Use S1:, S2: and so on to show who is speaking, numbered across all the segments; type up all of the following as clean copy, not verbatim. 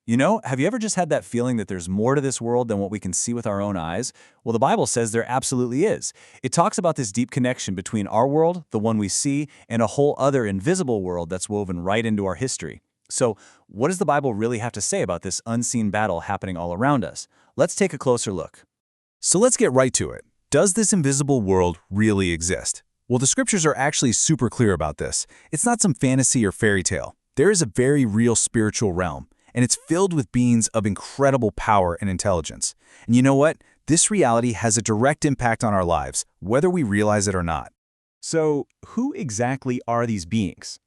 S1: Have you ever just had that feeling that there's more to this world than what we can see with our own eyes? Well, the Bible says there absolutely is. It talks about this deep connection between our world, the one we see, and a whole other invisible world that's woven right into our history. So, what does the Bible really have to say about this unseen battle happening all around us? Let's take a closer look.
S2: So let's get right to it. Does this invisible world really exist? Well, the scriptures are actually super clear about this. It's not some fantasy or fairy tale. There is a very real spiritual realm, and it's filled with beings of incredible power and intelligence. And you know what? This reality has a direct impact on our lives, whether we realize it or not.
S1: So, who exactly are these beings?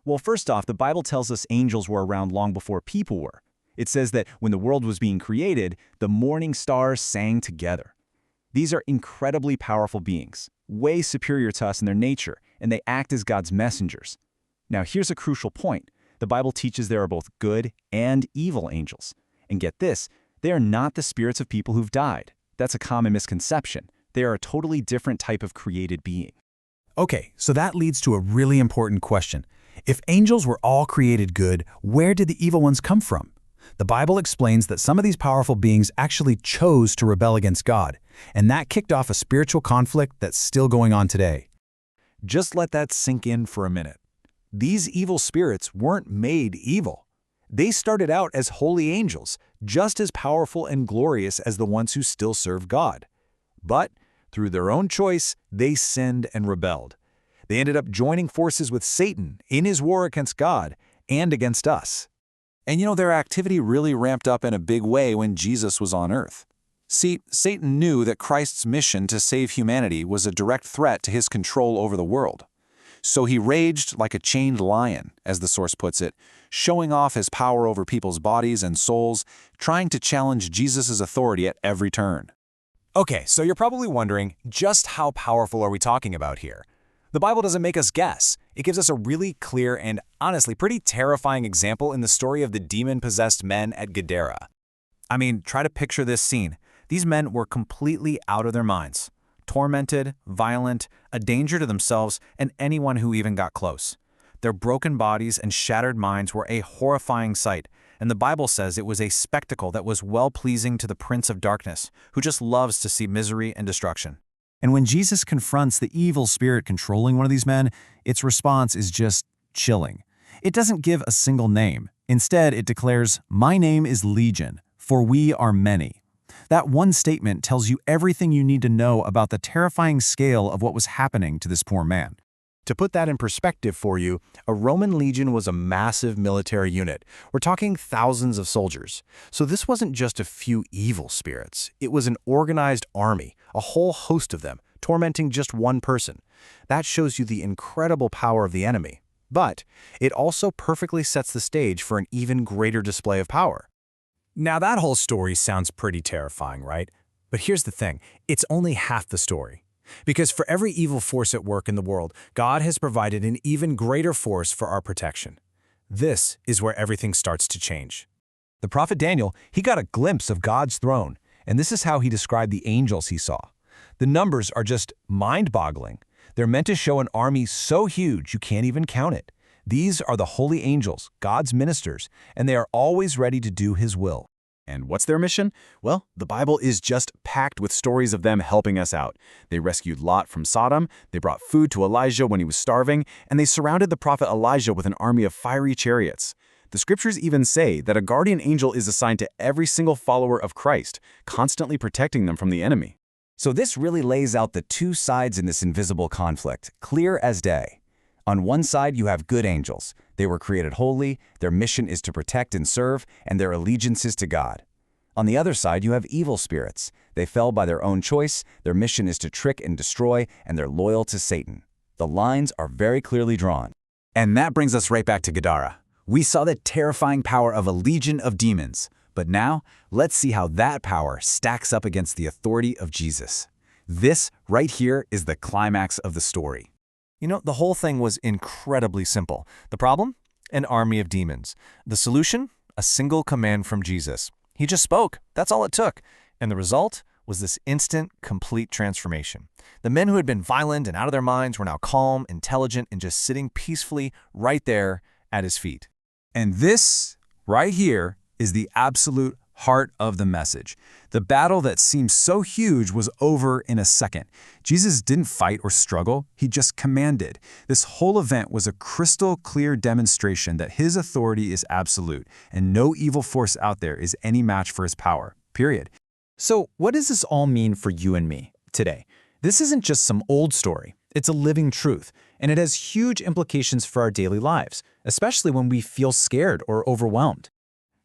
S1: Well, first off, the Bible tells us angels were around long before people were. It says that when the world was being created, the morning stars sang together. These are incredibly powerful beings, way superior to us in their nature, and they act as God's messengers. Now, here's a crucial point. The Bible teaches there are both good and evil angels. And get this, they are not the spirits of people who've died. That's a common misconception. They are a totally different type of created being.
S2: Okay, so that leads to a really important question. If angels were all created good, where did the evil ones come from? The Bible explains that some of these powerful beings actually chose to rebel against God, and that kicked off a spiritual conflict that's still going on today.
S1: Just let that sink in for a minute. These evil spirits weren't made evil. They started out as holy angels, just as powerful and glorious as the ones who still serve God. But through their own choice, they sinned and rebelled. They ended up joining forces with Satan in his war against God and against us. And their activity really ramped up in a big way when Jesus was on earth. See, Satan knew that Christ's mission to save humanity was a direct threat to his control over the world. So he raged like a chained lion, as the source puts it, showing off his power over people's bodies and souls, trying to challenge Jesus' authority at every turn.
S3: Okay, so you're probably wondering, just how powerful are we talking about here? The Bible doesn't make us guess. It gives us a really clear and, honestly, pretty terrifying example in the story of the demon-possessed men at Gadara. I mean, try to picture this scene. These men were completely out of their minds. Tormented, violent, a danger to themselves and anyone who even got close. Their broken bodies and shattered minds were a horrifying sight, and the Bible says it was a spectacle that was well-pleasing to the Prince of Darkness, who just loves to see misery and destruction. And when Jesus confronts the evil spirit controlling one of these men, its response is just chilling. It doesn't give a single name. Instead, it declares, "My name is Legion, for we are many." That one statement tells you everything you need to know about the terrifying scale of what was happening to this poor man.
S1: To put that in perspective for you, a Roman legion was a massive military unit. We're talking thousands of soldiers. So this wasn't just a few evil spirits. It was an organized army, a whole host of them, tormenting just one person. That shows you the incredible power of the enemy. But it also perfectly sets the stage for an even greater display of power.
S3: Now that whole story sounds pretty terrifying, right? But here's the thing, it's only half the story. Because for every evil force at work in the world, God has provided an even greater force for our protection. This is where everything starts to change. The prophet Daniel, he got a glimpse of God's throne, and this is how he described the angels he saw. The numbers are just mind-boggling. They're meant to show an army so huge you can't even count it. These are the holy angels, God's ministers, and they are always ready to do his will.
S1: And what's their mission? Well, the Bible is just packed with stories of them helping us out. They rescued Lot from Sodom, they brought food to Elijah when he was starving, and they surrounded the prophet Elijah with an army of fiery chariots. The scriptures even say that a guardian angel is assigned to every single follower of Christ, constantly protecting them from the enemy.
S3: So this really lays out the two sides in this invisible conflict, clear as day. On one side, you have good angels. They were created holy, their mission is to protect and serve, and their allegiance is to God. On the other side, you have evil spirits. They fell by their own choice, their mission is to trick and destroy, and they're loyal to Satan. The lines are very clearly drawn.
S1: And that brings us right back to Gadara. We saw the terrifying power of a legion of demons. But now, let's see how that power stacks up against the authority of Jesus. This right here is the climax of the story.
S3: The whole thing was incredibly simple. The problem? An army of demons. The solution? A single command from Jesus. He just spoke. That's all it took. And the result was this instant, complete transformation. The men who had been violent and out of their minds were now calm, intelligent, and just sitting peacefully right there at his feet.
S1: And this, right here,
S2: is the absolute heart of the message. The battle that seems so huge was over in a second. Jesus didn't fight or struggle, he just commanded. This whole event was a crystal clear demonstration that his authority is absolute, and no evil force out there is any match for his power, period.
S1: So what does this all mean for you and me today? This isn't just some old story. It's a living truth, and it has huge implications for our daily lives, especially when we feel scared or overwhelmed.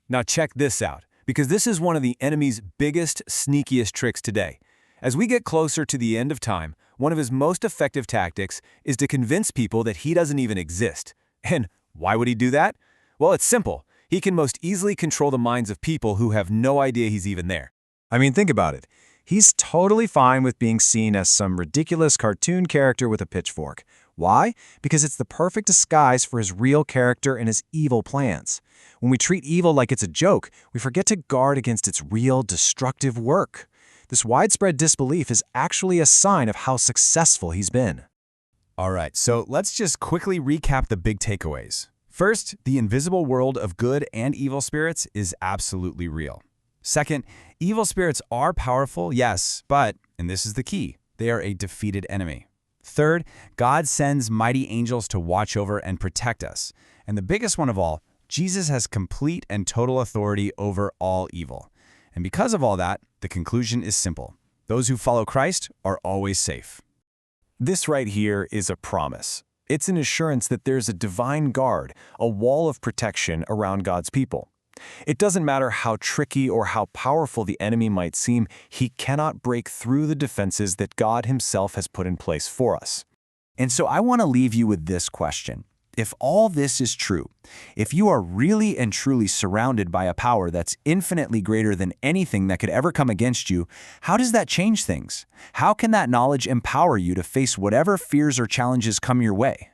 S3: Now check this out, because this is one of the enemy's biggest, sneakiest tricks today. As we get closer to the end of time, one of his most effective tactics is to convince people that he doesn't even exist. And why would he do that? Well, it's simple. He can most easily control the minds of people who have no idea he's even there.
S2: I mean, think about it. He's totally fine with being seen as some ridiculous cartoon character with a pitchfork. Why? Because it's the perfect disguise for his real character and his evil plans. When we treat evil like it's a joke, we forget to guard against its real, destructive work. This widespread disbelief is actually a sign of how successful he's been.
S3: All right, so let's just quickly recap the big takeaways. First, the invisible world of good and evil spirits is absolutely real. Second, evil spirits are powerful, yes, but, and this is the key, they are a defeated enemy. Third, God sends mighty angels to watch over and protect us. And the biggest one of all, Jesus has complete and total authority over all evil. And because of all that, the conclusion is simple. Those who follow Christ are always safe. This right here is a promise. It's an assurance that there's a divine guard, a wall of protection around God's people. It doesn't matter how tricky or how powerful the enemy might seem, he cannot break through the defenses that God himself has put in place for us. And so I want to leave you with this question. If all this is true, if you are really and truly surrounded by a power that's infinitely greater than anything that could ever come against you, how does that change things? How can that knowledge empower you to face whatever fears or challenges come your way?